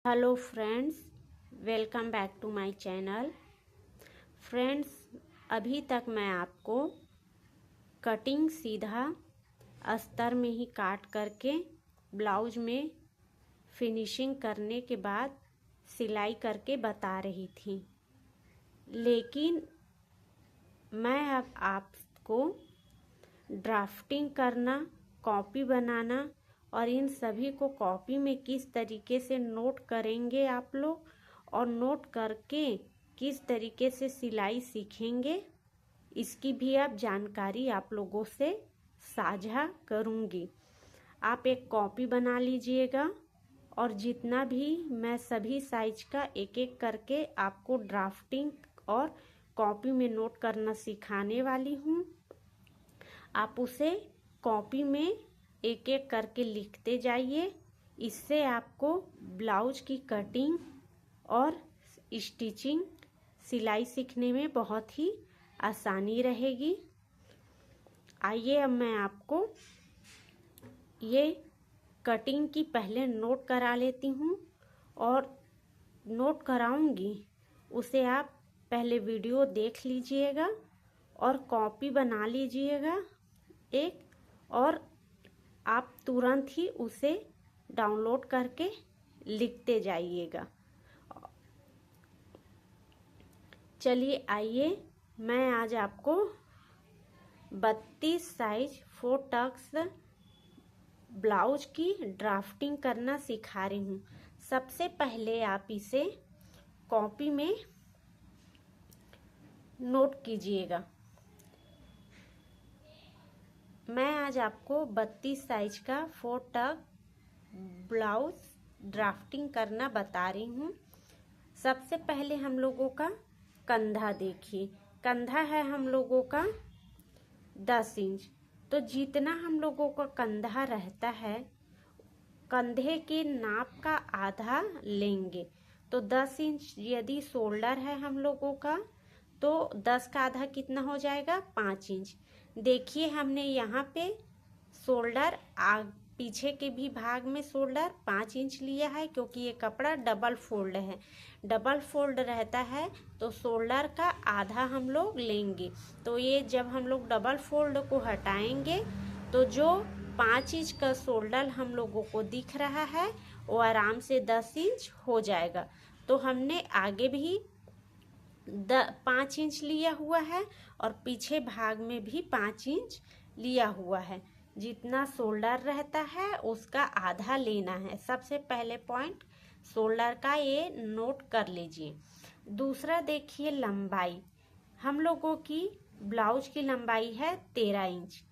Hello friends, welcome back to my channel. Friends, अभी तक मैं आपको कटिंग सीधा अस्तर में ही काट करके ब्लाउज में फिनिशिंग करने के बाद सिलाई करके बता रही थी, लेकिन मैं अब आपको ड्राफ्टिंग करना, कॉपी बनाना और इन सभी को कॉपी में किस तरीके से नोट करेंगे आप लोग और नोट करके किस तरीके से सिलाई सीखेंगे, इसकी भी आप जानकारी आप लोगों से साझा करूंगी। आप एक कॉपी बना लीजिएगा और जितना भी मैं सभी साइज का एक एक करके आपको ड्राफ्टिंग और कॉपी में नोट करना सिखाने वाली हूँ। आप उसे कॉपी में एक एक करके लिखते जाइए। इससे आपको ब्लाउज की कटिंग और स्टिचिंग सिलाई सीखने में बहुत ही आसानी रहेगी। आइए अब मैं आपको ये कटिंग की पहले नोट करा लेती हूँ और नोट कराऊंगी उसे आप पहले वीडियो देख लीजिएगा और कॉपी बना लीजिएगा एक, और आप तुरंत ही उसे डाउनलोड करके लिखते जाइएगा। चलिए आइए, मैं आज आपको 32 साइज 4 टक्स ब्लाउज की ड्राफ्टिंग करना सिखा रही हूँ। सबसे पहले आप इसे कॉपी में नोट कीजिएगा। मैं आज आपको 32 साइज का 4 टक ब्लाउज ड्राफ्टिंग करना बता रही हूँ। सबसे पहले हम लोगों का कंधा देखिए। कंधा है हम लोगों का 10 इंच। तो जितना हम लोगों का कंधा रहता है, कंधे के नाप का आधा लेंगे। तो 10 इंच यदि शोल्डर है हम लोगों का, तो 10 का आधा कितना हो जाएगा? 5 इंच। देखिए, हमने यहाँ पे शोल्डर पीछे के भी भाग में शोल्डर 5 इंच लिया है, क्योंकि ये कपड़ा डबल फोल्ड है। डबल फोल्ड रहता है तो शोल्डर का आधा हम लोग लेंगे। तो ये जब हम लोग डबल फोल्ड को हटाएंगे तो जो 5 इंच का शोल्डर हम लोगों को दिख रहा है वो आराम से 10 इंच हो जाएगा। तो हमने आगे भी 5 इंच लिया हुआ है और पीछे भाग में भी 5 इंच लिया हुआ है। जितना शोल्डर रहता है उसका आधा लेना है। सबसे पहले पॉइंट शोल्डर का ये नोट कर लीजिए। दूसरा देखिए, लंबाई हम लोगों की ब्लाउज की लंबाई है 13 इंच।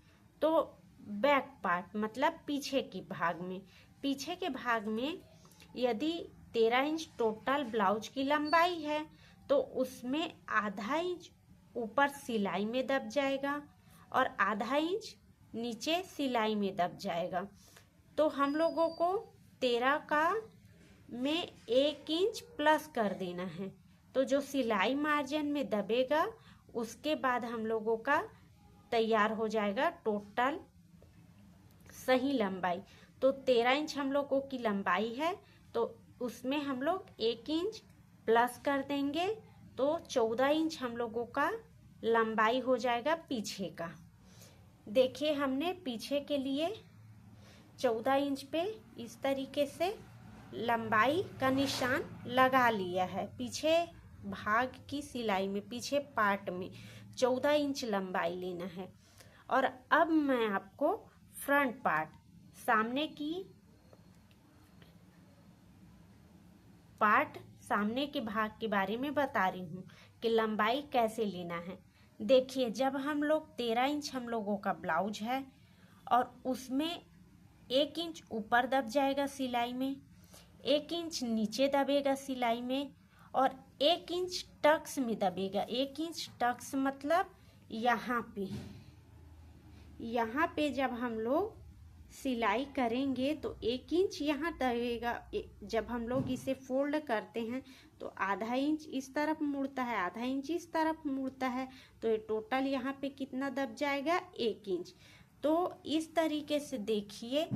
तो बैक पार्ट मतलब पीछे के भाग में यदि 13 इंच टोटल ब्लाउज की लंबाई है तो उसमें आधा इंच ऊपर सिलाई में दब जाएगा और आधा इंच नीचे सिलाई में दब जाएगा। तो हम लोगों को 13 का में 1 इंच प्लस कर देना है। तो जो सिलाई मार्जिन में दबेगा उसके बाद हम लोगों का तैयार हो जाएगा टोटल सही लंबाई। तो 13 इंच हम लोगों की लंबाई है, तो उसमें हम लोग 1 इंच प्लस कर देंगे तो 14 इंच हम लोगों का लंबाई हो जाएगा पीछे का। देखिए, हमने पीछे के लिए 14 इंच पे इस तरीके से लंबाई का निशान लगा लिया है। पीछे भाग की सिलाई में, पीछे पार्ट में 14 इंच लंबाई लेना है। और अब मैं आपको फ्रंट पार्ट, सामने के भाग के बारे में बता रही हूँ कि लंबाई कैसे लेना है। देखिए, जब हम लोग 13 इंच हम लोगों का ब्लाउज है और उसमें 1 इंच ऊपर दब जाएगा सिलाई में, 1 इंच नीचे दबेगा सिलाई में और 1 इंच टक्स में दबेगा। 1 इंच टक्स मतलब यहाँ पे जब हम लोग सिलाई करेंगे तो 1 इंच यहाँ दबेगा। जब हम लोग इसे फोल्ड करते हैं तो आधा इंच इस तरफ मुड़ता है, आधा इंच इस तरफ मुड़ता है, तो ये टोटल यहाँ पे कितना दब जाएगा? 1 इंच। तो इस तरीके से देखिए,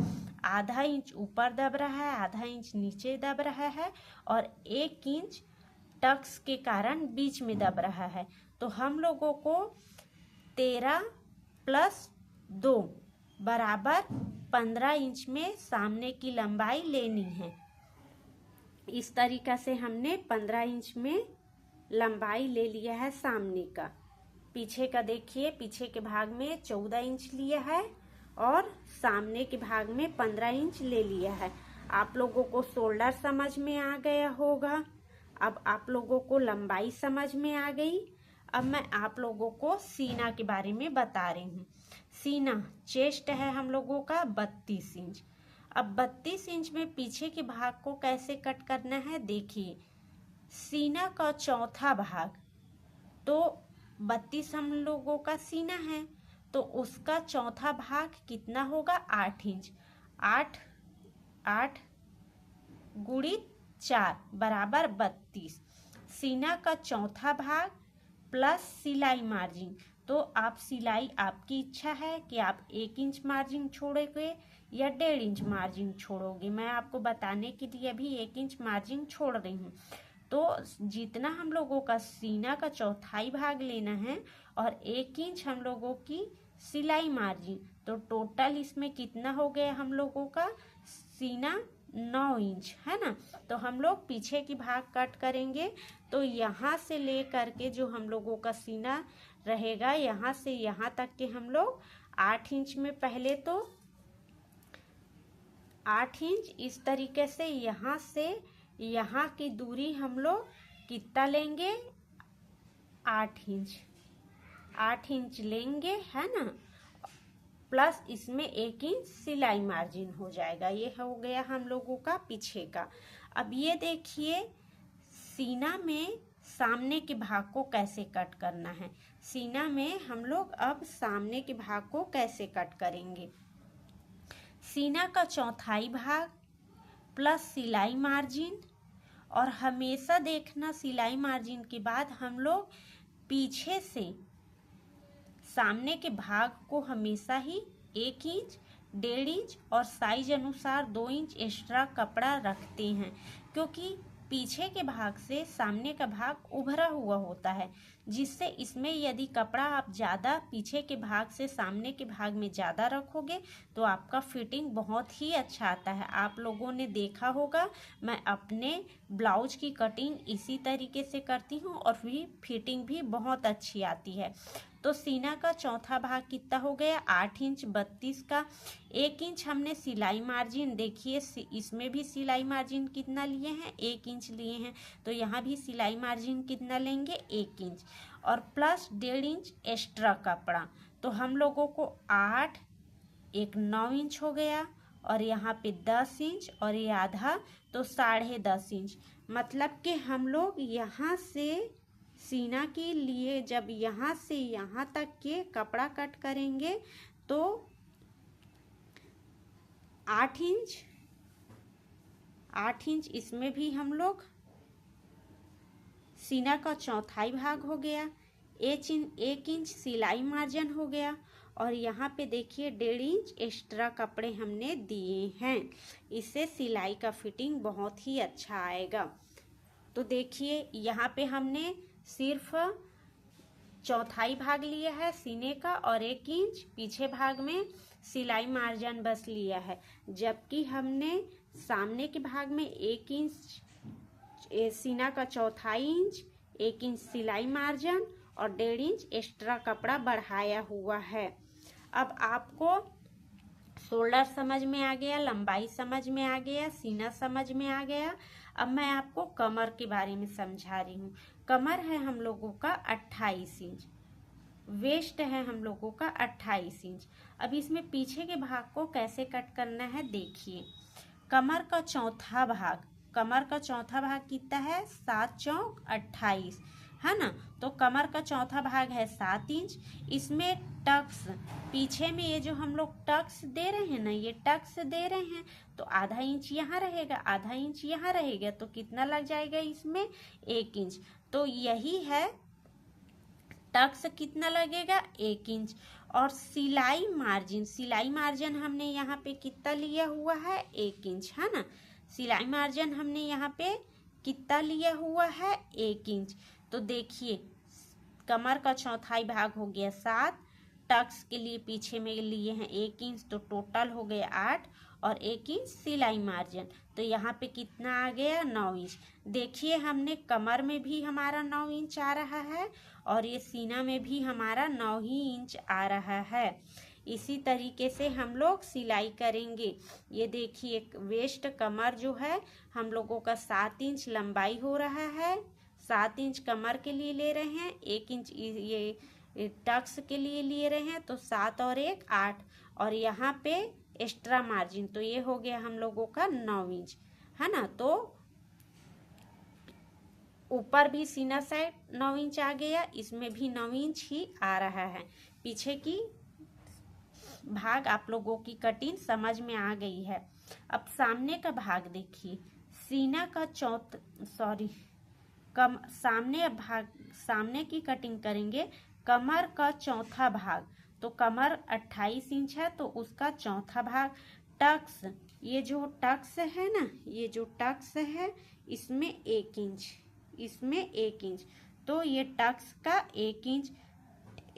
आधा इंच ऊपर दब रहा है, आधा इंच नीचे दब रहा है और 1 इंच टक्स के कारण बीच में दब रहा है। तो हम लोगों को 13 + 2 बराबर 15 इंच में सामने की लंबाई लेनी है। इस तरीक़ा से हमने 15 इंच में लंबाई ले लिया है सामने का। पीछे का देखिए, पीछे के भाग में 14 इंच लिया है और सामने के भाग में 15 इंच ले लिया है। आप लोगों को शोल्डर समझ में आ गया होगा। अब आप लोगों को लंबाई समझ में आ गई। अब मैं आप लोगों को सीना के बारे में बता रही हूँ। सीना, चेस्ट है हम लोगों का 32 इंच। अब 32 इंच में पीछे के भाग को कैसे कट करना है देखिए। सीना का चौथा भाग, तो 32 हम लोगों का सीना है, तो उसका चौथा भाग कितना होगा? 8 इंच। 8 गुणित 4 बराबर 32। सीना का चौथा भाग प्लस सिलाई मार्जिन। तो आप सिलाई, आपकी इच्छा है कि आप 1 इंच मार्जिन छोड़ोगे या 1.5 इंच मार्जिन छोड़ोगे। मैं आपको बताने के लिए अभी 1 इंच मार्जिन छोड़ रही हूँ। तो जितना हम लोगों का सीना का चौथाई भाग लेना है और 1 इंच हम लोगों की सिलाई मार्जिन, तो टोटल इसमें कितना हो गया हम लोगों का? सीना 9 इंच है ना। तो हम लोग पीछे की भाग कट करेंगे। तो यहाँ से ले करके जो हम लोगों का सीना रहेगा, यहाँ से यहाँ तक के हम लोग 8 इंच में, पहले तो 8 इंच इस तरीके से यहाँ से यहाँ की दूरी हम लोग कितना लेंगे? 8 इंच। 8 इंच लेंगे है ना, प्लस इसमें 1 इंच सिलाई मार्जिन हो जाएगा। ये हो गया हम लोगों का पीछे का। अब ये देखिए, सीना में सामने के भाग को कैसे कट करना है। सीना में हम लोग अब सामने के भाग को कैसे कट करेंगे। सीना का चौथाई भाग प्लस सिलाई मार्जिन, और हमेशा देखना सिलाई मार्जिन के बाद हम लोग पीछे से सामने के भाग को हमेशा ही 1 इंच, 1.5 इंच और साइज अनुसार 2 इंच एक्स्ट्रा कपड़ा रखते हैं, क्योंकि पीछे के भाग से सामने का भाग उभरा हुआ होता है, जिससे इसमें यदि कपड़ा आप ज़्यादा पीछे के भाग से सामने के भाग में ज़्यादा रखोगे तो आपका फिटिंग बहुत ही अच्छा आता है। आप लोगों ने देखा होगा, मैं अपने ब्लाउज की कटिंग इसी तरीके से करती हूँ और फिटिंग भी बहुत अच्छी आती है। तो सीना का चौथा भाग कितना हो गया? 8 इंच 32 का। 1 इंच हमने सिलाई मार्जिन, देखिए इसमें भी सिलाई मार्जिन कितना लिए हैं? 1 इंच लिए हैं। तो यहाँ भी सिलाई मार्जिन कितना लेंगे? 1 इंच, और प्लस 1.5 इंच एक्स्ट्रा कपड़ा। तो हम लोगों को 8, एक 9 इंच हो गया, और यहाँ पे 10 इंच और ये आधा, तो 10.5 इंच। मतलब कि हम लोग यहाँ से सीना के लिए जब यहाँ से यहाँ तक के कपड़ा कट करेंगे तो 8 इंच इसमें भी हम लोग सीना का चौथाई भाग हो गया। 1 इंच सिलाई मार्जिन हो गया, और यहाँ पे देखिए 1.5 इंच एक्स्ट्रा कपड़े हमने दिए हैं। इससे सिलाई का फिटिंग बहुत ही अच्छा आएगा। तो देखिए यहाँ पे हमने सिर्फ चौथाई भाग लिया है सीने का, और 1 इंच पीछे भाग में सिलाई मार्जिन बस लिया है, जबकि हमने सामने के भाग में 1 इंच सीना का चौथाई इंच, 1 इंच सिलाई मार्जिन और 1.5 इंच एक्स्ट्रा कपड़ा बढ़ाया हुआ है। अब आपको शोल्डर समझ में आ गया, लंबाई समझ में आ गया, सीना समझ में आ गया। अब मैं आपको कमर के बारे में समझा रही हूँ। कमर है हम लोगों का 28 इंच, वेस्ट है हम लोगों का 28 इंच। अब इसमें पीछे के भाग को कैसे कट करना है देखिए। कमर का चौथा भाग कितना है? 7 चौक 28 है ना। तो कमर का चौथा भाग है 7 इंच। इसमें टक्स, पीछे में ये जो हम लोग टक्स दे रहे हैं ना, ये टक्स दे रहे हैं, तो आधा इंच यहाँ रहेगा, आधा इंच यहाँ रहेगा, तो कितना लग जाएगा इसमें? 1 इंच। तो यही है टक्स कितना लगेगा 1 इंच। और सिलाई मार्जिन हमने यहाँ पे कितना लिया हुआ है 1 इंच, है ना। सिलाई मार्जिन हमने यहाँ पे कितना लिया हुआ है 1 इंच। तो देखिए कमर का चौथाई भाग हो गया 7, टक्स के लिए पीछे में लिए हैं 1 इंच, तो टोटल हो गया 8 और 1 इंच सिलाई मार्जिन। तो यहाँ पे कितना आ गया 9 इंच। देखिए हमने कमर में भी हमारा 9 इंच आ रहा है और ये सीना में भी हमारा 9 ही इंच आ रहा है। इसी तरीके से हम लोग सिलाई करेंगे। ये देखिए वेस्ट कमर जो है हम लोगों का 7 इंच लंबाई हो रहा है, 7 इंच कमर के लिए ले रहे हैं, 1 इंच ये टक्स के लिए लिए रहे हैं, तो 7 और 1 8। और यहाँ पे एक्स्ट्रा मार्जिन तो ये हो गया हम लोगों का 9 इंच, है ना। तो ऊपर भी सीना साइड 9 इंच आ गया, इसमें भी 9 इंच ही आ रहा है। पीछे की भाग आप लोगों की कटिंग समझ में आ गई है। अब सामने का भाग देखिए, सीना का सामने की कटिंग करेंगे। कमर का चौथा भाग, तो कमर 28 इंच है तो उसका चौथा भाग। टक्स, ये जो टक्स है ना, ये जो टक्स है इसमें 1 इंच, इसमें 1 इंच, तो ये टक्स का 1 इंच।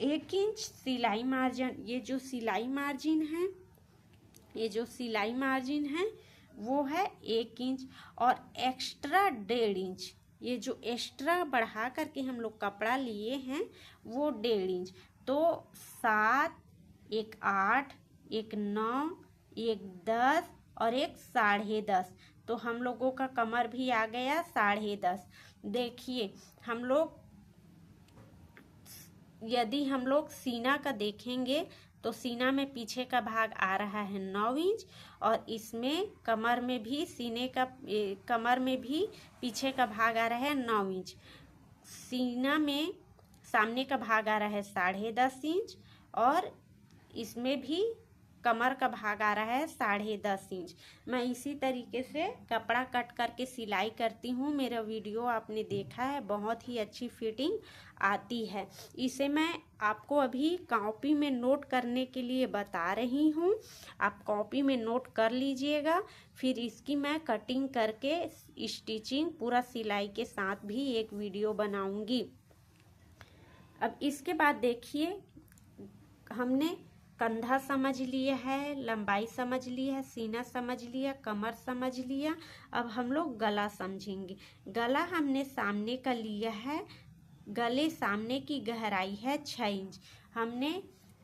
1 इंच सिलाई मार्जिन, ये जो सिलाई मार्जिन है, ये जो सिलाई मार्जिन है वो है 1 इंच। और एक्स्ट्रा 1.5 इंच, ये जो एक्स्ट्रा बढ़ा करके हम लोग कपड़ा लिए हैं वो 1.5 इंच। तो 7, 1 8, 1 9, 1 10 और 1 10.5। तो हम लोगों का कमर भी आ गया 10.5। देखिए हम लोग यदि हम लोग सीना का देखेंगे तो सीना में पीछे का भाग आ रहा है 9 इंच और इसमें कमर में भी कमर में भी पीछे का भाग आ रहा है 9 इंच। सीना में सामने का भाग आ रहा है 10.5 इंच और इसमें भी कमर का भाग आ रहा है 10.5 इंच। मैं इसी तरीके से कपड़ा कट करके सिलाई करती हूँ। मेरा वीडियो आपने देखा है, बहुत ही अच्छी फिटिंग आती है। इसे मैं आपको अभी कॉपी में नोट करने के लिए बता रही हूँ, आप कॉपी में नोट कर लीजिएगा। फिर इसकी मैं कटिंग करके स्टिचिंग पूरा सिलाई के साथ भी एक वीडियो बनाऊंगी। अब इसके बाद देखिए हमने कंधा समझ लिया है, लंबाई समझ लिया है, सीना समझ लिया, कमर समझ लिया। अब हम लोग गला समझेंगे। गला हमने सामने का लिया है, गले सामने की गहराई है 6 इंच। हमने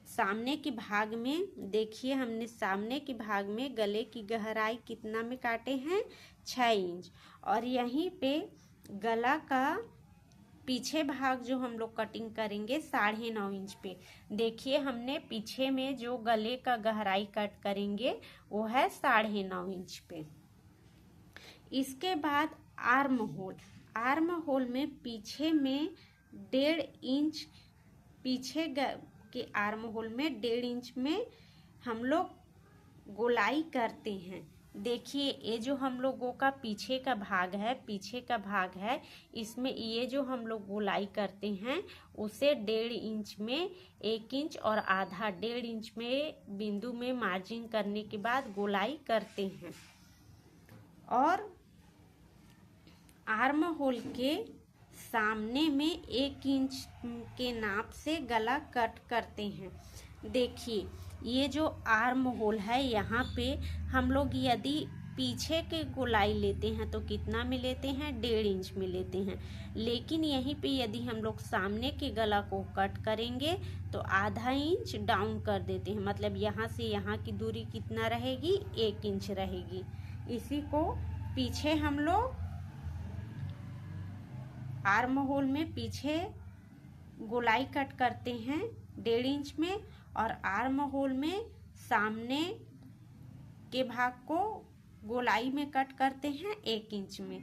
सामने के भाग में देखिए, हमने सामने के भाग में गले की गहराई कितना में काटे हैं 6 इंच। और यहीं पे गला का पीछे भाग जो हम लोग कटिंग करेंगे 9.5 इंच पे। देखिए हमने पीछे में जो गले का गहराई कट करेंगे वो है 9.5 इंच पे। इसके बाद आर्म होल, आर्म होल में पीछे में 1.5 इंच, पीछे के आर्म होल में 1.5 इंच में हम लोग गोलाई करते हैं। देखिए ये जो हम लोगों का पीछे का भाग है, पीछे का भाग है, इसमें ये जो हम लोग गोलाई करते हैं उसे 1.5 इंच में 1 इंच और आधा 1.5 इंच में बिंदु में मार्जिन करने के बाद गोलाई करते हैं। और आर्म होल के सामने में 1 इंच के नाप से गला कट करते हैं। देखिए ये जो आर्म होल है यहाँ पे हम लोग यदि पीछे के गोलाई लेते हैं तो कितना में लेते हैं 1.5 इंच में लेते हैं, लेकिन यहीं पे यदि हम लोग सामने के गला को कट करेंगे तो आधा इंच डाउन कर देते हैं। मतलब यहाँ से यहाँ की दूरी कितना रहेगी 1 इंच रहेगी। इसी को पीछे हम लोग आर्म होल में पीछे गोलाई कट करते हैं 1.5 इंच में और आर्म होल में सामने के भाग को गोलाई में कट करते हैं 1 इंच में।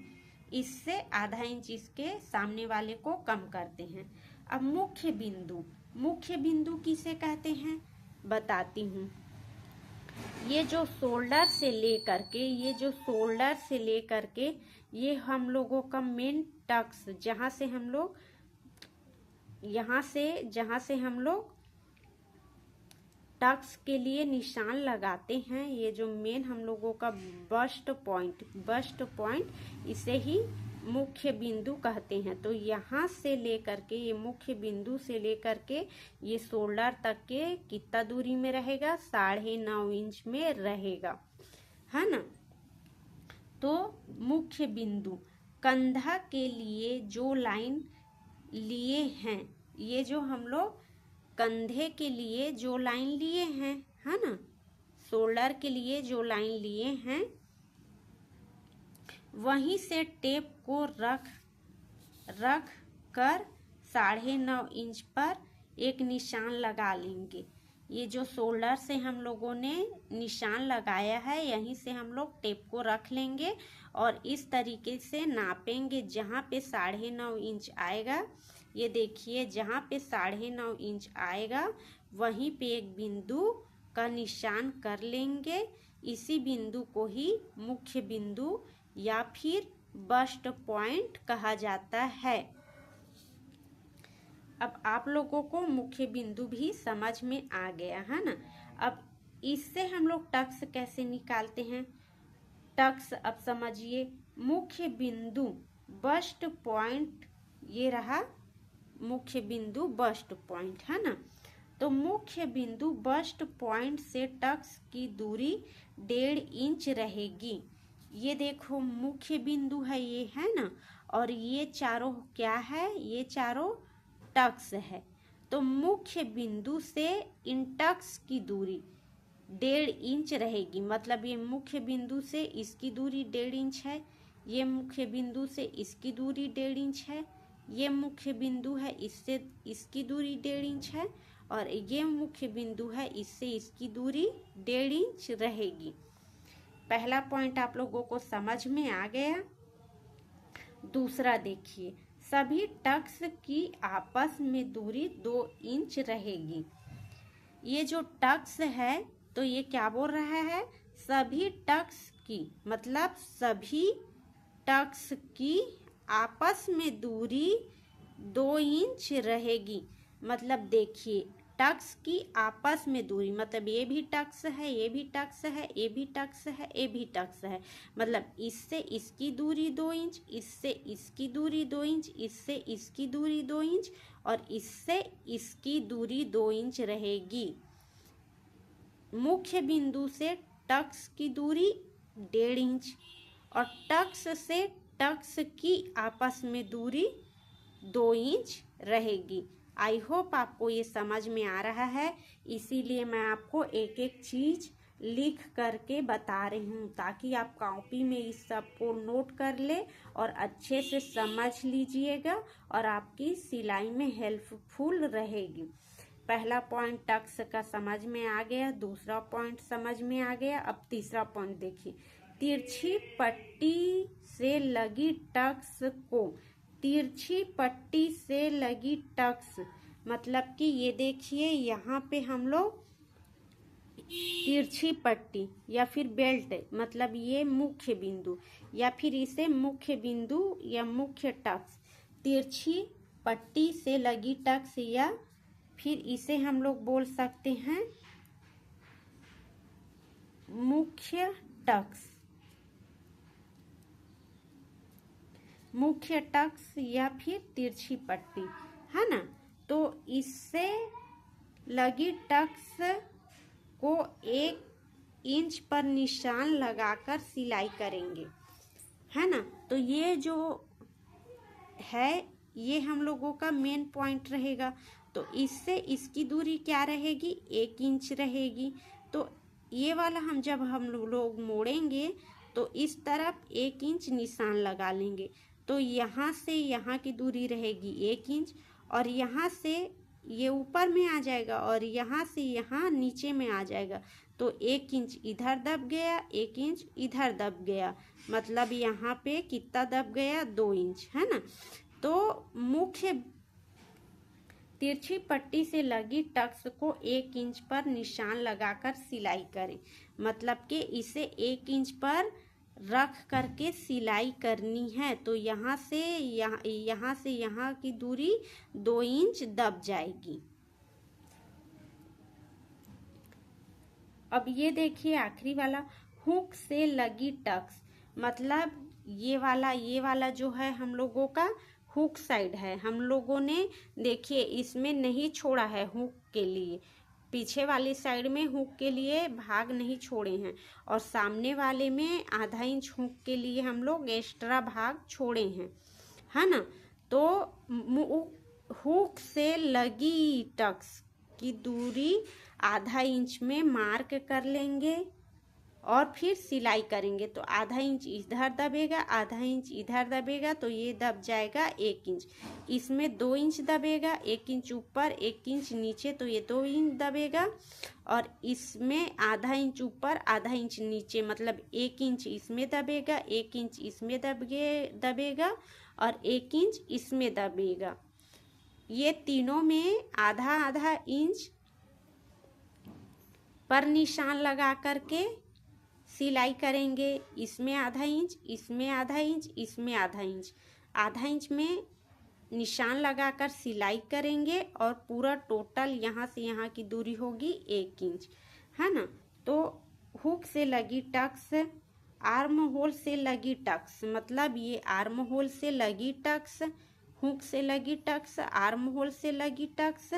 इससे आधा इंच इसके सामने वाले को कम करते हैं। अब मुख्य बिंदु, मुख्य बिंदु किसे कहते हैं बताती हूँ। ये जो शोल्डर से लेकर के, ये जो शोल्डर से लेकर के ये हम लोगों का मेन टक्स, जहाँ से हम लोग यहाँ से जहाँ से हम लोग टक्स के लिए निशान लगाते हैं, ये जो मेन हम लोगों का बस्ट पॉइंट इसे ही मुख्य बिंदु कहते हैं। तो यहाँ से लेकर के, ये मुख्य बिंदु से लेकर के ये शोल्डर तक के कितना दूरी में रहेगा, 9.5 इंच में रहेगा, है ना। तो मुख्य बिंदु कंधा के लिए जो लाइन लिए हैं, ये जो हम लोग कंधे के लिए जो लाइन लिए हैं, है ना, शोल्डर के लिए जो लाइन लिए हैं, वहीं से टेप को रख कर 9.5 इंच पर एक निशान लगा लेंगे। ये जो शोल्डर से हम लोगों ने निशान लगाया है, यहीं से हम लोग टेप को रख लेंगे और इस तरीके से नापेंगे। जहाँ पे 9.5 इंच आएगा, ये देखिए, जहाँ पे 9.5 इंच आएगा वहीं पे एक बिंदु का निशान कर लेंगे। इसी बिंदु को ही मुख्य बिंदु या फिर बस्ट पॉइंट कहा जाता है। अब आप लोगों को मुख्य बिंदु भी समझ में आ गया है ना। अब इससे हम लोग टक्स कैसे निकालते हैं, टक्स अब समझिए। मुख्य बिंदु बस्ट पॉइंट, ये रहा मुख्य बिंदु बस्ट पॉइंट, है ना। तो मुख्य बिंदु बस्ट पॉइंट से टक्स की दूरी 1.5 इंच रहेगी। ये देखो मुख्य बिंदु है ये, है ना, और ये चारों क्या है, ये चारों टक्स है। तो मुख्य बिंदु से इन टक्स की दूरी 1.5 इंच रहेगी। मतलब ये मुख्य बिंदु से इसकी दूरी 1.5 इंच है, ये मुख्य बिंदु से इसकी दूरी 1.5 इंच है, ये मुख्य बिंदु है, इससे इसकी दूरी 1.5 इंच है, और ये मुख्य बिंदु है, इससे इसकी दूरी 1.5 इंच रहेगी। पहला पॉइंट आप लोगों को समझ में आ गया। दूसरा देखिए, सभी टक्स की आपस में दूरी 2 इंच रहेगी। ये जो टक्स है, तो ये क्या बोल रहा है, सभी टक्स की, मतलब सभी टक्स की आपस में दूरी 2 इंच रहेगी। मतलब देखिए, टक्स की आपस में दूरी, मतलब ये भी टक्स है, ये भी टक्स है, ये भी टक्स है, ये भी टक्स है, मतलब इससे इसकी दूरी 2 इंच, इससे इसकी दूरी 2 इंच, इससे इसकी दूरी 2 इंच, और इससे इसकी दूरी 2 इंच रहेगी। मुख्य बिंदु से टक्स की दूरी 1.5 इंच और टक्स से टक्स की आपस में दूरी 2 इंच रहेगी। आई होप आपको ये समझ में आ रहा है, इसीलिए मैं आपको एक एक चीज लिख करके बता रही हूँ, ताकि आप कॉपी में इस सब को नोट कर ले और अच्छे से समझ लीजिएगा और आपकी सिलाई में हेल्पफुल रहेगी। पहला पॉइंट टक्स का समझ में आ गया, दूसरा पॉइंट समझ में आ गया। अब तीसरा पॉइंट देखिए, तिरछी पट्टी से लगी टक्स को, तिरछी पट्टी से लगी टक्स, मतलब कि ये देखिए, यहाँ पे हम लोग तिरछी पट्टी या फिर बेल्ट, मतलब ये मुख्य बिंदु या फिर इसे मुख्य बिंदु या मुख्य टक्स, तिरछी पट्टी से लगी टक्स, या फिर इसे हम लोग बोल सकते हैं मुख्य टक्स, मुख्य टक्स या फिर तिरछी पट्टी, है ना। तो इससे लगी टक्स को 1 इंच पर निशान लगाकर सिलाई करेंगे, है ना। तो ये जो है, ये हम लोगों का मेन पॉइंट रहेगा। तो इससे इसकी दूरी क्या रहेगी, 1 इंच रहेगी। तो ये वाला जब हम लोग मोड़ेंगे तो इस तरफ 1 इंच निशान लगा लेंगे। तो यहाँ से यहाँ की दूरी रहेगी 1 इंच, और यहाँ से ये ऊपर में आ जाएगा और यहाँ से यहाँ नीचे में आ जाएगा। तो 1 इंच इधर दब गया, 1 इंच इधर दब गया, मतलब यहाँ पे कितना दब गया, 2 इंच, है ना। तो मुख्य तिरछी पट्टी से लगी टक्स को 1 इंच पर निशान लगाकर सिलाई करें, मतलब कि इसे 1 इंच पर रख करके सिलाई करनी है। तो यहाँ से यहाँ की दूरी 2 इंच दब जाएगी। अब ये देखिए आखिरी वाला, हुक से लगी टक्स, मतलब ये वाला जो है हम लोगों का हुक साइड है। हम लोगों ने देखिए इसमें नहीं छोड़ा है हुक के लिए, पीछे वाली साइड में हुक के लिए भाग नहीं छोड़े हैं, और सामने वाले में आधा इंच हुक के लिए हम लोग एक्स्ट्रा भाग छोड़े हैं, है ना। तो हुक से लगी टक्स की दूरी आधा इंच में मार्क कर लेंगे और फिर सिलाई करेंगे। तो आधा इंच इधर दबेगा, आधा इंच इधर दबेगा, तो ये दब जाएगा 1 इंच। इसमें 2 इंच दबेगा, 1 इंच ऊपर 1 इंच नीचे, तो ये 2 इंच दबेगा। और इसमें आधा इंच ऊपर आधा इंच नीचे, मतलब 1 इंच इसमें दबेगा, 1 इंच इसमें दबेगा और 1 इंच इसमें दबेगा। ये तीनों में आधा आधा इंच पर निशान लगा करके सिलाई करेंगे। इसमें आधा इंच, इसमें आधा इंच, इसमें आधा इंच में निशान लगाकर सिलाई करेंगे और पूरा टोटल यहाँ से यहाँ की दूरी होगी 1 इंच, है ना। तो हुक से लगी टक्स, आर्म होल से लगी टक्स, मतलब ये आर्म होल से लगी टक्स, हुक से लगी टक्स, आर्म होल से लगी टक्स,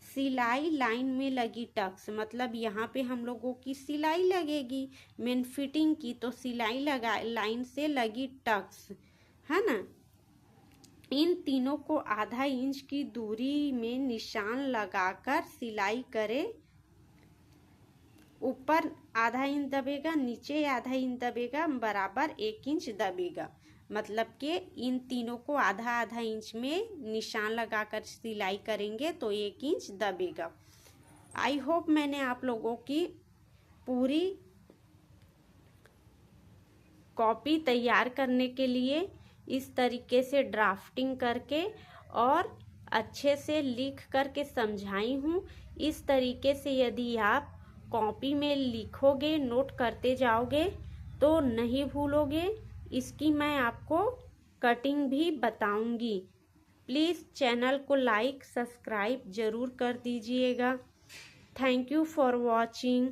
सिलाई लाइन में लगी टक्स, मतलब यहाँ पे हम लोगों की सिलाई लगेगी मेन फिटिंग की, तो सिलाई लगा लाइन से लगी टक्स, है ना। इन तीनों को आधा इंच की दूरी में निशान लगाकर सिलाई करें। ऊपर आधा इंच दबेगा, नीचे आधा इंच दबेगा, बराबर 1 इंच दबेगा, मतलब कि इन तीनों को आधा आधा इंच में निशान लगाकर सिलाई करेंगे तो 1 इंच दबेगा। आई होप मैंने आप लोगों की पूरी कॉपी तैयार करने के लिए इस तरीके से ड्राफ्टिंग करके और अच्छे से लिख करके समझाई हूँ। इस तरीके से यदि आप कॉपी में लिखोगे, नोट करते जाओगे तो नहीं भूलोगे। इसकी मैं आपको कटिंग भी बताऊंगी। प्लीज़ चैनल को लाइक सब्सक्राइब ज़रूर कर दीजिएगा। Thank you for watching.